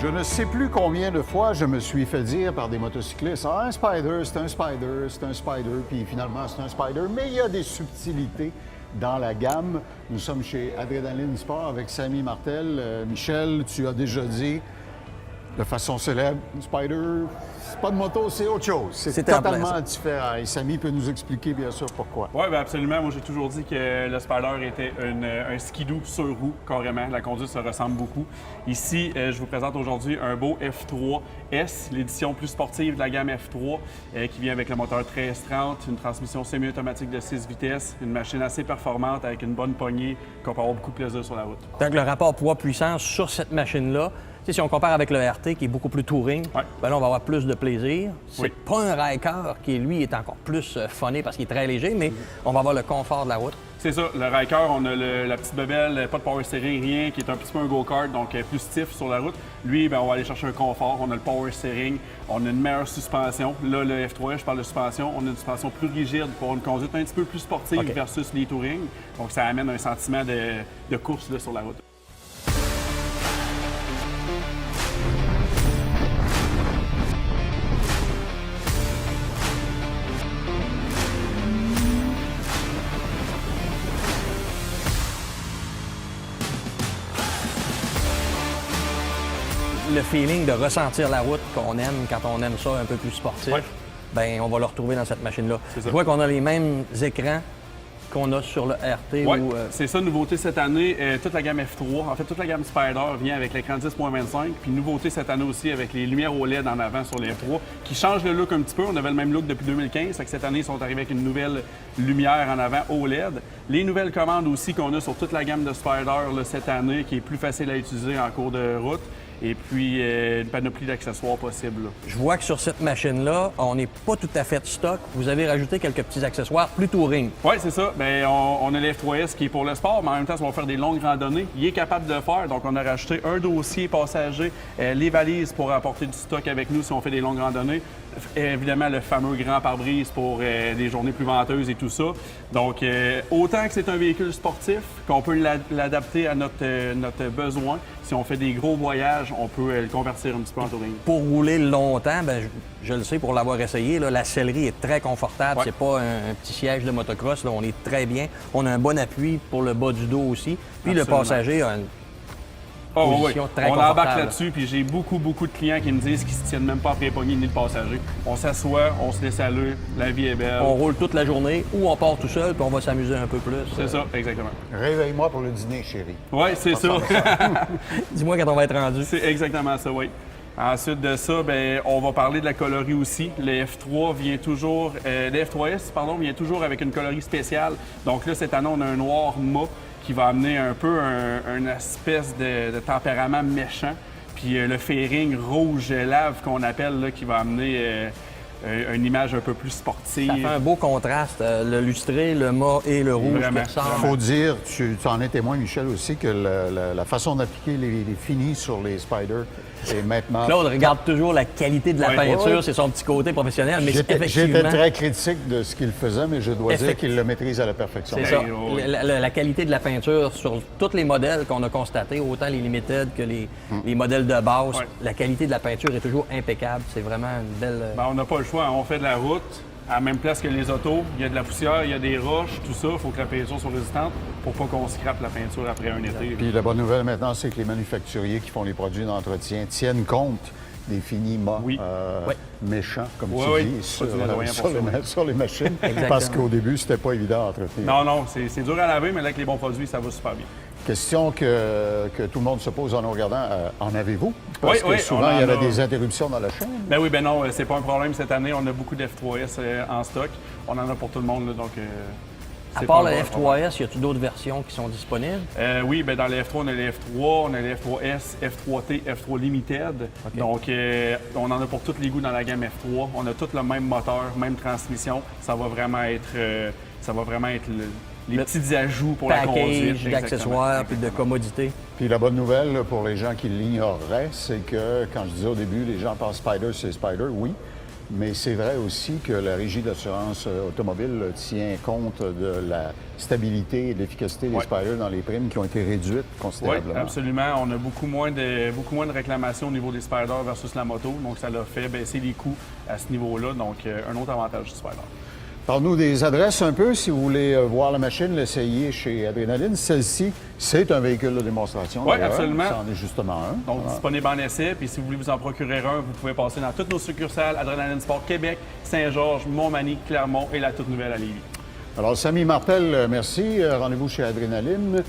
Je ne sais plus combien de fois je me suis fait dire par des motocyclistes « Ah, un Spider, c'est un Spider, c'est un Spider, puis finalement c'est un Spider ». Mais il y a des subtilités dans la gamme. Nous sommes chez Adrénaline Sport avec Samy Martel. Michel, tu as déjà dit de façon célèbre, Spider, c'est pas de moto, c'est autre chose. C'est totalement différent. Et Samy peut nous expliquer, bien sûr, pourquoi. Oui, bien absolument. Moi, j'ai toujours dit que le Spider était un skidoo sur roue, carrément. La conduite se ressemble beaucoup. Ici, je vous présente aujourd'hui un beau F3S, l'édition plus sportive de la gamme F3, qui vient avec le moteur 1330, une transmission semi-automatique de 6 vitesses, une machine assez performante avec une bonne poignée, qu'on peut avoir beaucoup de plaisir sur la route. Donc, le rapport poids-puissance sur cette machine-là, si on compare avec le RT qui est beaucoup plus touring, ben là, on va avoir plus de plaisir. C'est pas un Ryker qui, lui, est encore plus funné parce qu'il est très léger, mais on va avoir le confort de la route. C'est ça. Le Ryker, on a la petite bebelle, pas de power steering, rien, qui est un petit peu un go-kart, donc plus stiff sur la route. Lui, ben, on va aller chercher un confort. On a le power steering, on a une meilleure suspension. Là, le F3S, je parle de suspension, on a une suspension plus rigide pour une conduite un petit peu plus sportive versus les touring. Donc, ça amène un sentiment de course là, sur la route. Le feeling de ressentir la route qu'on aime quand on aime ça un peu plus sportif, ben on va le retrouver dans cette machine-là. Je vois qu'on a les mêmes écrans qu'on a sur le RT. Oui, c'est ça, nouveauté cette année. Toute la gamme F3, en fait, toute la gamme Spider vient avec l'écran 10.25. Puis nouveauté cette année aussi avec les lumières OLED en avant sur les F3 qui changent le look un petit peu. On avait le même look depuis 2015. Fait que cette année, ils sont arrivés avec une nouvelle lumière en avant OLED. Les nouvelles commandes aussi qu'on a sur toute la gamme de Spider là, cette année qui est plus facile à utiliser en cours de route. Et puis, une panoplie d'accessoires possibles. Là. Je vois que sur cette machine-là, on n'est pas tout à fait de stock. Vous avez rajouté quelques petits accessoires plus touring. Oui, c'est ça. Bien, on a le F3S qui est pour le sport, mais en même temps, si on va faire des longues randonnées, il est capable de le faire. Donc, on a rajouté un dossier passager, les valises pour apporter du stock avec nous si on fait des longues randonnées. Évidemment, le fameux grand pare-brise pour des journées plus venteuses et tout ça. Donc, autant que c'est un véhicule sportif, qu'on peut l'adapter à notre besoin. Si on fait des gros voyages, on peut le convertir un petit peu en touring. Pour rouler longtemps, bien, je le sais pour l'avoir essayé, là, la sellerie est très confortable. C'est pas un petit siège de motocross. Là, on est très bien. On a un bon appui pour le bas du dos aussi. Puis le passager a une position très confortable. On embarque là-dessus, puis j'ai beaucoup de clients qui me disent qu'ils ne se tiennent même pas après les poignées ni le passager. On s'assoit, on se laisse aller, la vie est belle. On roule toute la journée ou on part tout seul, puis on va s'amuser un peu plus. C'est ça, exactement. Réveille-moi pour le dîner, chérie. Oui, c'est ça. Dis-moi quand on va être rendu. C'est exactement ça, oui. Ensuite de ça, bien, on va parler de la coloris aussi. Le F3 vient toujours, le F3S, pardon, vient toujours avec une coloris spéciale. Donc là, cette année, on a un noir mat qui va amener un peu une espèce de tempérament méchant. Puis le fairing rouge lave qu'on appelle, là, qui va amener une image un peu plus sportive. Ça fait un beau contraste, le lustré, le mat et le rouge. Il faut dire, tu en es témoin, Michel, aussi, que la façon d'appliquer les finis sur les Spiders est maintenant... Claude regarde toujours la qualité de la peinture, c'est son petit côté professionnel, mais J'étais très critique de ce qu'il faisait, mais je dois dire qu'il le maîtrise à la perfection. C'est ça. La qualité de la peinture sur tous les modèles qu'on a constatés, autant les Limited que les modèles de base, la qualité de la peinture est toujours impeccable. C'est vraiment une belle... Bien, on n'a pas le choix. On fait de la route à la même place que les autos. Il y a de la poussière, il y a des roches, tout ça. Il faut que la peinture soit résistante pour pas qu'on scrape la peinture après un été. Puis la bonne nouvelle maintenant, c'est que les manufacturiers qui font les produits d'entretien tiennent compte des finis méchants, comme tu dis, sur les machines. Parce qu'au début, c'était pas évident à entretenir. Non, c'est dur à laver, mais là, avec les bons produits, ça va super bien. Question que tout le monde se pose en nous regardant. En avez-vous? Parce que souvent, il y avait des interruptions dans la chaîne. Ben oui, ben non, c'est pas un problème cette année. On a beaucoup d'F3S en stock. On en a pour tout le monde, là, donc... À part le F3S, y a-t-il d'autres versions qui sont disponibles? Oui, bien dans le F3, on a le F3, on a le F3S, F3T, F3 Limited. Donc, on en a pour tous les goûts dans la gamme F3. On a tout le même moteur, même transmission. Ça va vraiment être, les petits ajouts pour la conduite. Package d'accessoires puis de commodité. Puis la bonne nouvelle, là, pour les gens qui l'ignoreraient, c'est que, quand je disais au début, les gens pensent Spider, c'est Spider, oui. Mais c'est vrai aussi que la Régie d'assurance automobile tient compte de la stabilité et de l'efficacité des Spyders dans les primes qui ont été réduites Oui, considérablement. absolument. On a beaucoup moins de réclamations au niveau des Spyders versus la moto. Donc, ça l'a fait baisser les coûts à ce niveau-là. Donc, un autre avantage du Spyder. Parle-nous des adresses un peu, si vous voulez voir la machine, l'essayer chez Adrénaline. Celle-ci, c'est un véhicule de démonstration. Oui, d'ailleurs. absolument. Ça en est justement un. Donc, Voilà. disponible en essai. Puis, si vous voulez vous en procurer un, vous pouvez passer dans toutes nos succursales, Adrénaline Sport Québec, Saint-Georges, Montmagny, Clermont et la toute nouvelle à Lévis. Alors, Samy Martel, merci. Rendez-vous chez Adrénaline.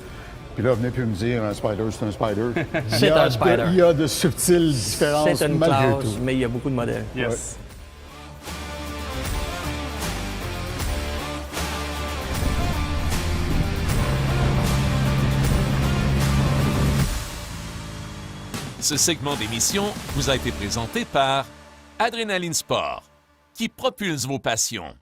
Puis là, venez plus me dire un Spyder, c'est un Spyder. C'est un Spyder. Il y a de subtiles différences C'est une malgré classe, tout. mais il y a beaucoup de modèles. Yes. Ce segment d'émission vous a été présenté par Adrénaline Sport, qui propulse vos passions.